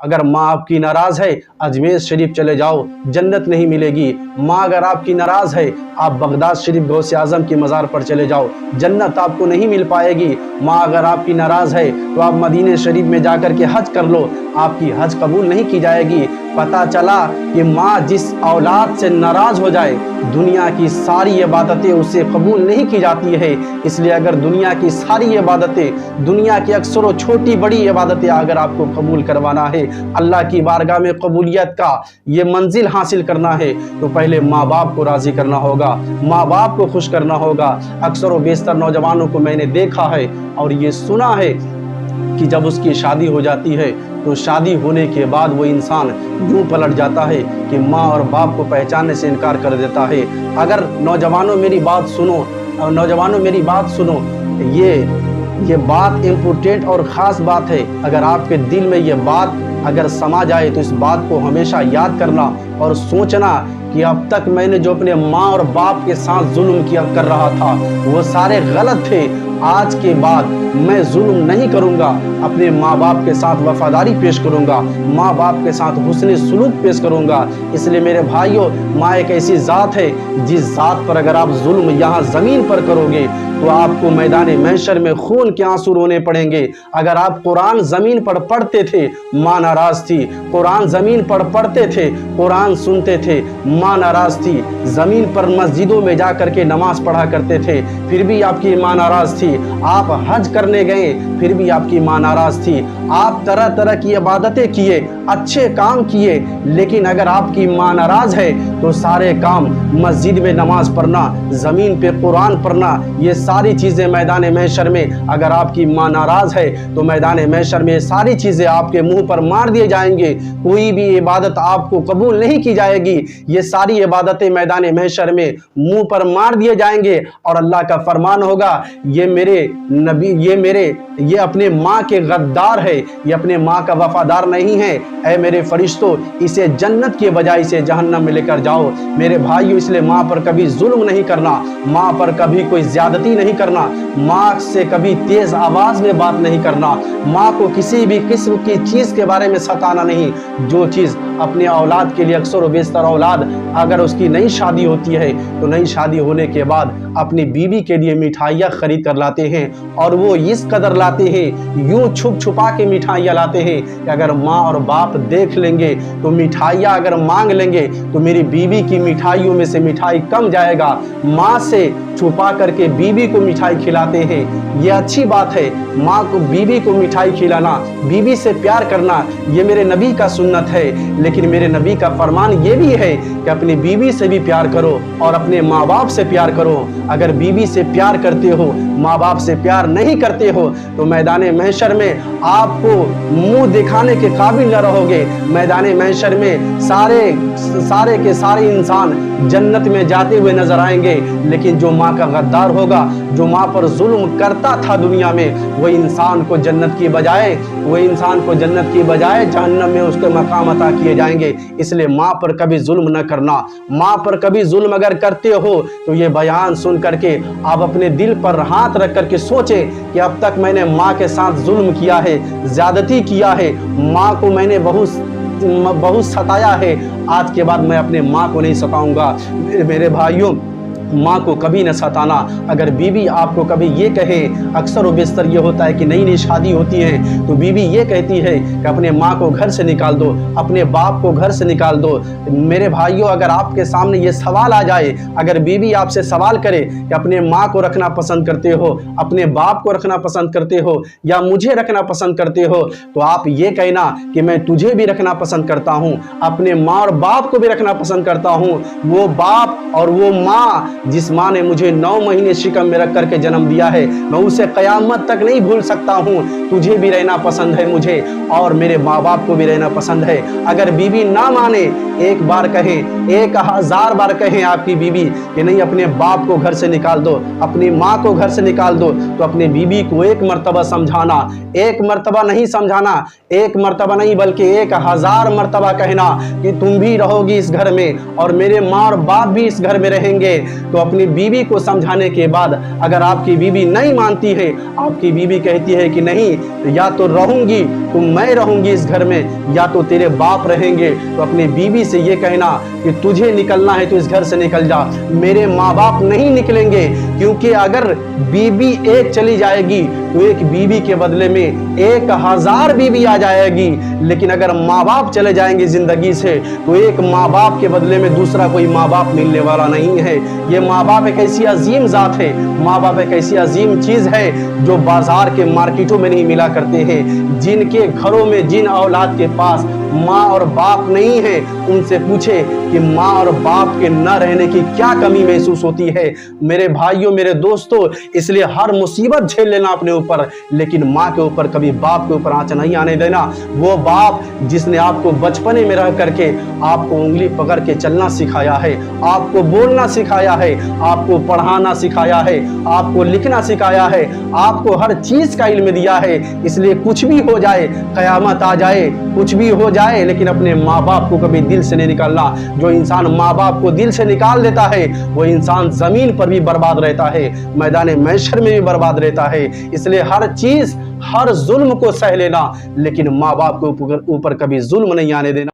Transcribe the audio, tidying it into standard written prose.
अगर माँ आपकी नाराज़ है, अजमेर शरीफ चले जाओ, जन्नत नहीं मिलेगी। माँ अगर आपकी नाराज़ है, आप बगदाद शरीफ गौसे आज़म की मज़ार पर चले जाओ, जन्नत आपको नहीं मिल पाएगी। माँ अगर आपकी नाराज़ है तो आप मदीने शरीफ में जाकर के हज कर लो, आपकी हज कबूल नहीं की जाएगी। पता चला कि माँ जिस औलाद से नाराज़ हो जाए, दुनिया की सारी इबादतें उससे कबूल नहीं की जाती है। इसलिए अगर दुनिया की सारी इबादतें, दुनिया की अक्सर छोटी बड़ी इबादतें अगर आपको कबूल करवाना है, अल्लाह की बारगाह में कबूलियत का ये मंजिल हासिल करना है, तो पहले माँ बाप को राज़ी करना होगा, माँ बाप को खुश करना होगा। अक्सर व बेशतर नौजवानों को मैंने देखा है और ये सुना है कि जब उसकी शादी हो जाती है तो शादी होने के बाद वो इंसान यूँ पलट जाता है कि माँ और बाप को पहचानने से इनकार कर देता है। अगर नौजवानों मेरी बात सुनो, नौजवानों मेरी बात सुनो, ये बात इम्पोर्टेंट और ख़ास बात है। अगर आपके दिल में ये बात अगर समा जाए तो इस बात को हमेशा याद करना और सोचना कि अब तक मैंने जो अपने माँ और बाप के साथ जुल्म किया कर रहा था वो सारे गलत थे। आज के बाद मैं जुल्म नहीं करूँगा, अपने माँ बाप के साथ वफादारी पेश करूँगा, माँ बाप के साथ हुस्न सुलूक पेश करूँगा। इसलिए मेरे भाइयों, माँ एक ऐसी ज़ात है जिस ज़ात पर अगर आप जुल्म यहाँ ज़मीन पर करोगे तो आपको मैदान महशर में खून के आंसू रोने पड़ेंगे। अगर आप कुरान ज़मीन पर पढ़ते थे, माँ नाराज़ थी, कुरान ज़मीन पर पढ़ते थे, कुरान सुनते थे, माँ नाराज़ थी, ज़मीन पर मस्जिदों में जा कर के नमाज़ पढ़ा करते थे, फिर भी आपकी माँ नाराज़ थी। आप हज करने गए, फिर भी आपकी माँ नाराज़ थी। आप तरह तरह की इबादतें किए, अच्छे काम किए, लेकिन अगर आपकी माँ नाराज़ है तो सारे काम, मस्जिद में नमाज़ पढ़ना, ज़मीन पे कुरान पढ़ना, ये सारी चीज़ें मैदान महशर में अगर आपकी माँ नाराज़ है तो मैदान महशर में सारी चीज़ें आपके मुंह पर मार दिए जाएंगे। कोई भी इबादत आपको कबूल नहीं की जाएगी। ये सारी इबादतें मैदान महशर में मुंह पर मार दिए जाएंगे और अल्लाह का फरमान होगा, ये मेरे नबी, ये अपने माँ के गद्दार है, ये अपने माँ का वफादार नहीं है। ऐ मेरे फरिश्तों, इसे जन्नत के बजाय इसे जहन्नम में लेकर जाओ। मेरे भाइयों, इसलिए माँ पर कभी जुल्म नहीं करना, माँ पर कभी कोई ज्यादती नहीं करना, माँ से कभी तेज आवाज में बात नहीं करना, माँ को किसी भी किस्म की चीज के बारे में सताना नहीं। जो चीज अपने औलाद के लिए, अक्सर व बेशतर औलाद अगर उसकी नई शादी होती है तो नई शादी होने के बाद अपनी बीवी के लिए मिठाइयाँ खरीद कर लाते हैं और वो इस कदर लाते हैं, यूं छुप छुपा के मिठाइयाँ लाते हैं कि अगर माँ और बाप देख लेंगे तो मिठाइयाँ अगर मांग लेंगे तो मेरी बीवी की मिठाइयों में से मिठाई कम जाएगा। माँ से छुपा करके बीवी को मिठाई खिलाते हैं, ये अच्छी बात है। माँ को, बीवी को मिठाई खिलाना, बीवी से प्यार करना, ये मेरे नबी का सुन्नत है। लेकिन मेरे नबी का फरमान ये भी है कि अपनी बीवी से भी प्यार करो और अपने माँ बाप से प्यार करो। अगर बीवी से प्यार करते हो, माँ बाप से प्यार नहीं करते हो तो मैदान महशर में आपको मुंह दिखाने के काबिल न रहोगे। मैदान महशर में सारे के सारे इंसान जन्नत में जाते हुए नजर आएंगे, लेकिन जो माँ का गद्दार होगा, जो माँ पर जुल्म करता था दुनिया में, वही इंसान को जन्नत की बजाय जहन्नम में उसके मकाम अता किए जाएंगे। इसलिए माँ पर कभी जुल्म न करना। माँ पर कभी जुल्म अगर करते हो तो ये बयान सुन करके आप अपने दिल पर हाथ रख करके सोचें कि अब तक मैंने माँ के साथ जुल्म किया है, ज्यादती किया है, माँ को मैंने बहुत सताया है। आज के बाद मैं अपने माँ को नहीं सताऊंगा। मेरे भाइयों, माँ को कभी न सताना। अगर बीवी आपको कभी ये कहे, अक्सर व बेशतर ये होता है कि नई नई शादी होती है तो बीवी ये कहती है कि अपने माँ को घर से निकाल दो, अपने बाप को घर से निकाल दो। मेरे भाइयों, अगर आपके सामने ये सवाल आ जाए, अगर बीवी आपसे सवाल करे कि अपने माँ को रखना पसंद करते हो, अपने बाप को रखना पसंद करते हो या मुझे रखना पसंद करते हो, तो आप ये कहना कि मैं तुझे भी रखना पसंद करता हूँ, अपने माँ और बाप को भी रखना पसंद करता हूँ। वो बाप और वो माँ जिस माँ ने मुझे 9 महीने शिकम में रख करके जन्म दिया है, मैं उसे क़यामत तक नहीं भूल सकता हूँ। तुझे भी रहना पसंद है मुझे, और मेरे माँ बाप को भी रहना पसंद है। अगर बीवी ना माने, एक बार कहें, 1000 बार कहें आपकी बीवी कि नहीं अपने बाप को घर से निकाल दो, अपनी माँ को घर से निकाल दो, तो अपने बीवी को एक मर्तबा समझाना, एक मर्तबा नहीं समझाना, एक मर्तबा नहीं बल्कि 1000 मर्तबा कहना कि तुम भी रहोगी इस घर में और मेरे माँ और बाप भी इस घर में रहेंगे। तो अपनी बीवी को समझाने के बाद अगर आपकी बीवी नहीं मानती है, आपकी बीवी कहती है कि नहीं या तो रहूंगी तो मैं रहूंगी इस घर में या तो तेरे बाप रहेंगे, तो अपनी बीवी से ये कहना कि तुझे निकलना है तो इस घर से निकल जा, मेरे माँ बाप नहीं निकलेंगे। क्योंकि अगर बीवी एक चली जाएगी तो एक बीवी के बदले में 1000 बीवी आ जाएगी, लेकिन अगर माँ बाप चले जाएंगे जिंदगी से तो एक माँ बाप के बदले में दूसरा कोई माँ बाप मिलने वाला नहीं है। ये माँ बाप एक ऐसी अजीम जात है, माँ बाप एक ऐसी अजीम चीज है जो बाजार के मार्केटों में नहीं मिला करते हैं। जिनके घरों में जिन औलाद के पास माँ और बाप नहीं है, उनसे पूछे कि माँ और बाप के न रहने की क्या कमी महसूस होती है। मेरे भाइयों, मेरे दोस्तों, इसलिए हर मुसीबत झेल लेना अपने ऊपर, लेकिन माँ के ऊपर कभी बाप के ऊपर आंच नहीं आने देना। वो बाप जिसने आपको बचपने में रह करके आपको उंगली पकड़ के चलना सिखाया है, आपको बोलना सिखाया है, आपको पढ़ाना सिखाया है, आपको लिखना सिखाया है, आपको हर चीज का इल्म दिया है। इसलिए कुछ भी हो जाए, कयामत आ जाए, कुछ भी हो जाए, लेकिन अपने माँ बाप को कभी दिल से नहीं निकालना। जो इंसान माँ बाप को दिल से निकाल देता है वो इंसान जमीन पर भी बर्बाद रहता है, मैदान महशर में भी बर्बाद रहता है। इसलिए हर चीज, हर जुल्म को सह लेना, लेकिन माँ बाप के ऊपर कभी जुल्म नहीं आने देना।